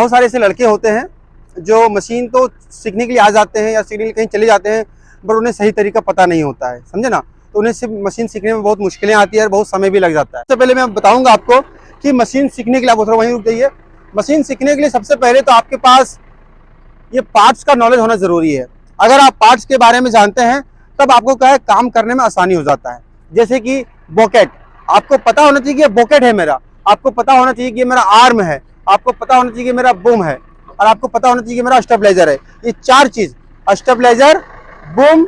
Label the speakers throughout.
Speaker 1: बहुत सारे ऐसे लड़के होते हैं जो मशीन तो सीखने के लिए आ जाते हैं या सीखने के लिए कहीं चले जाते हैं, बट उन्हें सही तरीका पता नहीं होता है, समझे ना। तो उन्हें सिर्फ मशीन सीखने में बहुत मुश्किलें आती है और बहुत समय भी लग जाता है। सबसे पहले मैं बताऊंगा आपको कि मशीन सीखने के लिए आप थोड़ा वहीं रुक जाइए। मशीन सीखने के लिए सबसे पहले तो आपके पास ये पार्ट्स का नॉलेज होना जरूरी है। अगर आप पार्ट्स के बारे में जानते हैं तब आपको क्या है, काम करने में आसानी हो जाता है। जैसे कि बॉकेट, आपको पता होना चाहिए कि ये बॉकेट है मेरा, आपको पता होना चाहिए कि ये मेरा आर्म है, आपको पता होना चाहिए कि मेरा बूम है, और आपको पता होना चाहिए कि मेरा स्टेबलाइजर है। ये चार चीज, स्टेबलाइजर, बूम,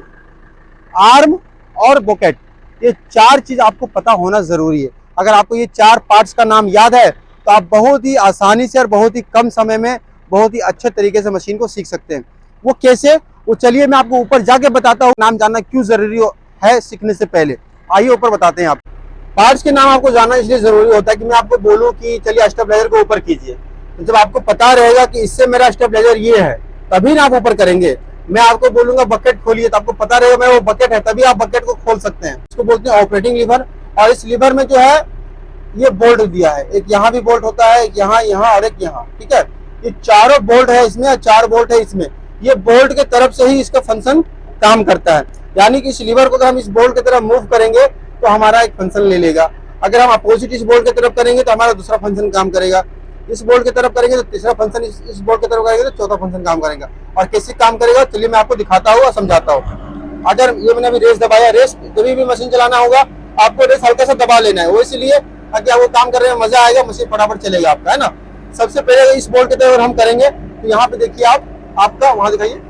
Speaker 1: आर्म और बॉकेट, ये चार चीज आपको पता होना जरूरी है। अगर आपको ये चार पार्ट्स का नाम याद है तो आप बहुत ही आसानी से और बहुत ही कम समय में बहुत ही अच्छे तरीके से मशीन को सीख सकते हैं। वो कैसे, वो चलिए मैं आपको ऊपर जाके बताता हूँ। नाम जानना क्यों जरूरी है सीखने से पहले, आइए ऊपर बताते हैं। आप पार्ट्स के नाम आपको जानना इसलिए जरूरी होता है कि मैं आपको बोलूं कि चलिए स्टेबलाइजर को ऊपर कीजिए, तो जब आपको पता रहेगा कि इससे मेरा स्टेबलाइजर ये है तभी ना आप ऊपर करेंगे। मैं आपको बोलूंगा बकेट खोलिए, तो आपको पता रहेगा मैं वो बकेट है, तभी आप बकेट को खोल सकते हैं। इसको बोलते हैं ऑपरेटिंग लीवर। और इस लीवर में जो है ये बोल्ट दिया है, एक यहाँ भी बोल्ट होता है, एक यहाँ, यहाँ और एक यहाँ, ठीक है। ये चारों बोल्ट है इसमें, चार बोल्ट है इसमें। ये बोल्ट के तरफ से ही इसका फंक्शन काम करता है। यानी कि इस लीवर को हम इस बोल्ट की तरफ मूव करेंगे तो हमारा एक फंक्शन ले लेगा। अगर हम अपोजिट इस बोल्ट की तरफ करेंगे तो हमारा दूसरा फंक्शन काम करेगा। इस बोल्ट की तरफ करेंगे तो तीसरा फंक्शन, इस बोल्ट की तरफ करेंगे तो चौथा फंक्शन काम करेगा। और कैसे काम करेगा चलिए मैं आपको दिखाता हूँ और समझाता हूँ। अगर ये मैंने अभी रेस दबाया, रेस जब भी मशीन चलाना होगा आपको रेस हल्का सा दबा लेना है, वो इसलिए ताकि वो काम करने में मजा आएगा, मशीन फटाफट चलेगा आपका, है ना। सबसे पहले इस बोल्ट की तरफ हम करेंगे तो यहाँ पे देखिए आप, आपका वहां दिखाइए,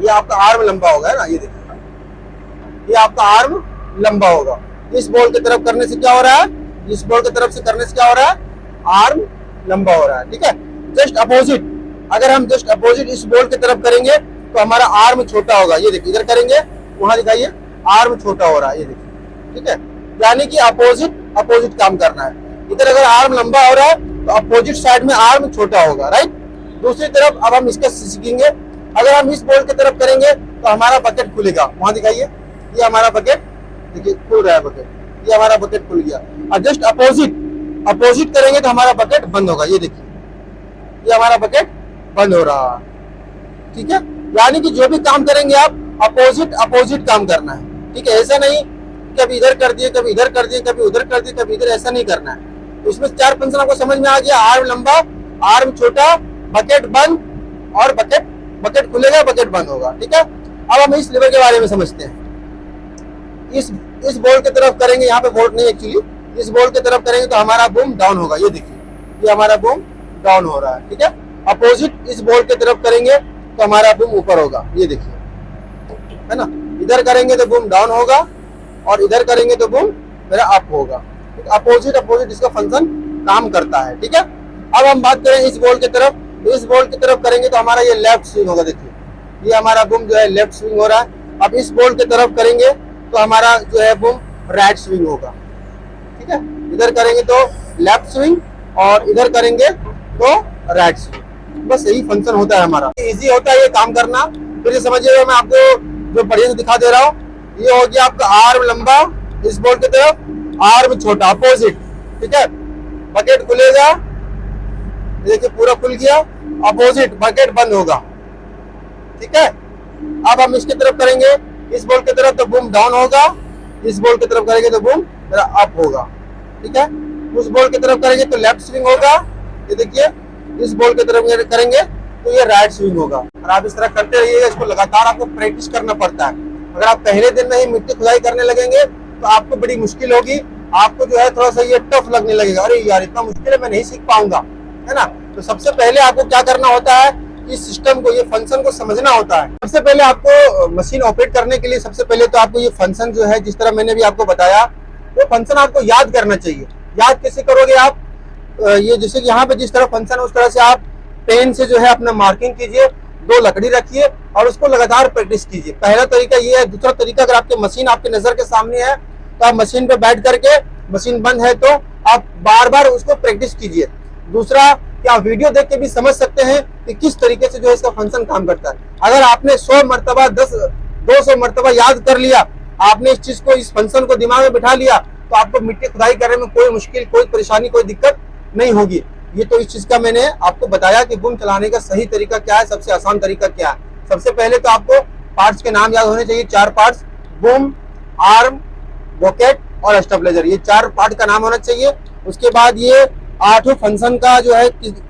Speaker 1: ये आपका आर्म लंबा होगा, है ना। ये देखिए, ये आपका आर्म लंबा होगा। इस बोल्ट की तरफ करने से क्या हो रहा है, इस बोल्ट की तरफ से करने से क्या हो रहा है, आर्म लंबा हो रहा है, ठीक है। जस्ट अपोजिट, अगर हम जस्ट अपोजिट इस बोल्ट की तरफ करेंगे तो हमारा आर्म छोटा होगा। ये देखिए, इधर करेंगे, वहां दिखाइए, आर्म छोटा हो रहा है, ये देखिए, ठीक है। यानी कि अपोजिट काम करना है। इधर अगर आर्म लंबा हो रहा है तो अपोजिट साइड में आर्म छोटा होगा, राइट। दूसरी तरफ अब हम इसका सीखेंगे। अगर हम इस बोल्ट की तरफ करेंगे तो हमारा बकेट खुलेगा, वहां दिखाइए, ये हमारा बकेट देखिए खुल रहा है, बकेट, ये हमारा बकेट खुल गया। और जस्ट अपोजिट करेंगे तो हमारा बकेट बंद होगा। ये देखिए, ये हमारा बकेट बंद हो रहा है, ठीक है। यानी कि जो भी काम करेंगे आप अपोजिट काम करना है, ठीक है। ऐसा नहीं कभी इधर कर दिए, कभी इधर कर दिए, कभी उधर कर दिए, कभी इधर, ऐसा नहीं करना है। तो इसमें चार फंक्शन आपको समझ में आ गया। आर्म लंबा, आर्म छोटा, बकेट बंद और बकेट खुलेगा, बकेट बंद होगा, ठीक है। अब हम इस लीवर के बारे में समझते हैं। इस बोल्ट की तरफ करेंगे, यहाँ पे बोल्ट नहीं एक्चुअली, इस बोल्ट की तरफ करेंगे तो हमारा बूम डाउन होगा। ये देखिए, ये हमारा बूम डाउन हो रहा है, ठीक है। अपोजिट इस बोल्ट की तरफ करेंगे तो हमारा बूम ऊपर होगा, ये देखिए, है ना। इधर करेंगे तो बूम डाउन होगा और इधर करेंगे तो बूम मेरा अप होगा। अपोजिट इसका फंक्शन काम करता है, ठीक है। अब हम बात करें इस बोल्ट की तरफ, इस बोल्ट की तरफ करेंगे तो हमारा ये लेफ्ट स्विंग होगा। देखिए, ये हमारा बूम जो है लेफ्ट स्विंग हो रहा है। अब इस बोल्ट की तरफ करेंगे तो हमारा जो है बूम राइट स्विंग होगा, ठीक है। इधर करेंगे तो लेफ्ट स्विंग और इधर करेंगे तो राइट स्विंग। बस यही फंक्शन होता है हमारा। इजी होता है ये काम करना। फिर ये समझिएगा, मैं आपको जो बढ़िया से दिखा दे रहा हूँ। ये हो गया आपका आर्म लंबा, इस बोल्ट की तरफ, आर्म छोटा, अपोजिट, ठीक है। बकेट खुलेगा, देखिए पूरा खुल गया। अपोजिट, बकेट बंद होगा, ठीक है। अब हम इसकी तरफ करेंगे, इस बोल्ट की तरफ, तो बूम डाउन होगा। इस बोल्ट की तरफ करेंगे तो बूम मेरा अप होगा, ठीक है। उस बोल्ट की तरफ करेंगे तो लेफ्ट स्विंग होगा। ये देखिए, इस बोल्ट की तरफ करेंगे तो ये राइट स्विंग होगा। और आप इस तरह करते रहिएगा, इसको लगातार आपको प्रैक्टिस करना पड़ता है। अगर आप पहले दिन में ही मिट्टी खुदाई करने लगेंगे तो आपको बड़ी मुश्किल होगी, आपको जो है थोड़ा सा ये टफ लगने लगेगा, अरे यार इतना मुश्किल है, मैं नहीं सीख पाऊंगा, है ना। तो सबसे पहले आपको क्या करना होता है, इस सिस्टम को, ये फंक्शन को समझना होता है। सबसे पहले आपको मशीन ऑपरेट करने के लिए सबसे पहले तो आपको ये फंक्शन जो है, जिस तरह मैंने भी आपको बताया, वो फंक्शन आपको याद करना चाहिए। याद कैसे करोगे आप, ये जैसे कि यहाँ पे जिस तरह फंक्शन है उस तरह से आप पेन से जो है अपना मार्किंग कीजिए, दो लकड़ी रखिए और उसको लगातार प्रैक्टिस कीजिए। पहला तरीका ये है। दूसरा तरीका, अगर आपकी मशीन आपके नजर के सामने है तो आप मशीन पे बैठ करके, मशीन बंद है तो आप बार बार उसको प्रैक्टिस कीजिए। दूसरा, कि आप वीडियो देख के भी समझ सकते हैं कि किस तरीके से जो है इसका फंक्शन काम करता है। अगर आपने 100 मरतबा 200 मरतबा याद कर लिया, आपने इस चीज को, इस फंक्शन को दिमाग में बिठा लिया, तो आपको मिट्टी खुदाई करने में कोई मुश्किल, कोई परेशानी, कोई दिक्कत नहीं होगी। ये तो इस चीज का मैंने आपको बताया कि बूम चलाने का सही तरीका क्या है, सबसे आसान तरीका क्या है। सबसे पहले तो आपको पार्ट्स के नाम याद होने चाहिए, 4 पार्ट्स, बूम, आर्म, बॉकेट और स्टेबलाइजर, ये 4 पार्ट का नाम होना चाहिए। उसके बाद ये 8 फंक्शन का जो है,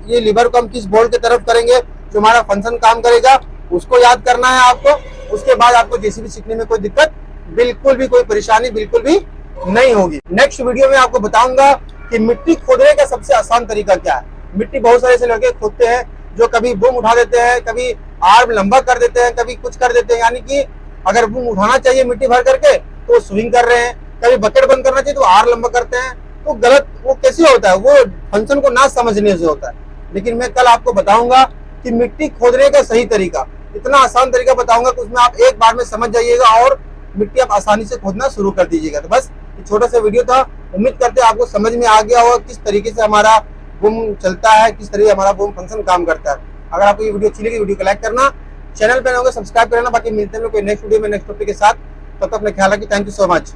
Speaker 1: ये लीवर को हम किस बोल्ट की तरफ करेंगे जो हमारा फंक्शन काम करेगा, उसको याद करना है आपको। उसके बाद आपको जेसीबी सीखने में कोई दिक्कत, बिल्कुल भी कोई परेशानी बिल्कुल भी नहीं होगी। नेक्स्ट वीडियो में आपको बताऊंगा कि मिट्टी खोदने का सबसे आसान तरीका क्या है। मिट्टी बहुत सारे ऐसे लड़के खोदते हैं जो कभी बूम उठा देते हैं, कभी आर्म लंबा कर देते हैं, कभी कुछ कर देते हैं, यानी कि अगर बूम उठाना चाहिए मिट्टी भर करके तो वो स्विंग कर रहे हैं, कभी बकेट बंद करना चाहिए तो आर्म लंबा करते हैं। तो गलत वो कैसे होता है, वो फंक्शन को ना समझने से होता है। लेकिन मैं कल आपको बताऊंगा कि मिट्टी खोदने का सही तरीका, इतना आसान तरीका बताऊंगा कि उसमें आप एक बार में समझ जाइएगा और मिट्टी आप आसानी से खोदना शुरू कर दीजिएगा। तो बस ये छोटा सा वीडियो था, उम्मीद करते हैं आपको समझ में आ गया होगा किस तरीके से हमारा बूम चलता है, किस तरीके हमारा बूम फंक्शन काम करता है। अगर आपको ये वीडियो अच्छी लगी, वीडियो को लाइक करना, चैनल पर होगा सब्सक्राइब करना। बाकी मिलते हैं कोई नेक्स्ट वीडियो में नेक्स्ट टॉपिक के साथ, तब तक अपना ख्याल रखिए। Thank you so much.